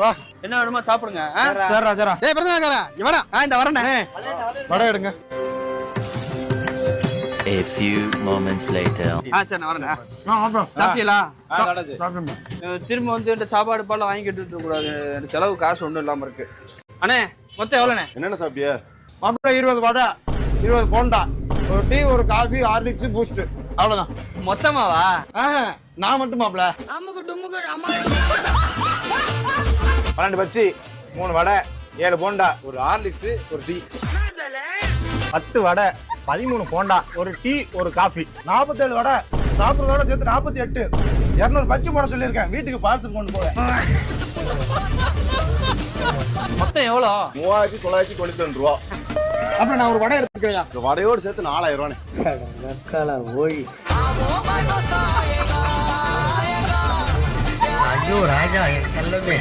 வா. என்ன வேணுமா சாப்பிடுங்க. சரிடா சரிடா. டேய் பிரதமரா இங்க வாடா. இந்த வரேனே. வடை எடுங்க. A few moments later. சரி நான் வரேன். ஆமா. சாப்பிட்டீங்களா? சாப்பிடுங்க. திரும்ப வந்து இந்த சாப்பாடு பால் வாங்கிட்டு இருக்க கூடாது. செலவு காசு ஒன்றும் இல்லாம இருக்கு. அண்ணே மொத்தம் எவ்வளோண்ணே? என்னென்ன சாப்பிட்டியா? மாப்பிள்ள 20 வடை 20 போண்டா ஒரு டீ ஒரு காஃபி ஹார்லிக்ஸ் பூஸ்ட் அவ்வளவுதான். மொத்தமாவா? நான் மட்டும் மாப்பிள்ள 12 பச்சி 3 வடை 7 போண்டா ஒரு ஹார்லிக்ஸ் ஒரு டீ 10 வடை 13 போண்டா ஒரு டீ ஒரு காஃபி 47 வடை சாப்பிட்றதோட சேர்த்து 48 200 பச்சி போட சொல்லியிருக்கேன். வீட்டுக்கு பார்சல் கொண்டு போவேன். மொத்தம் எவ்வளோ? 3992 ரூபா. அப்புறம் நான் ஒரு வடை எடுத்துக்கிறேன். இந்த வடையோடு சேர்த்து 4000 ரூபானே. ஐயோ ராஜா, என் செல்லமே.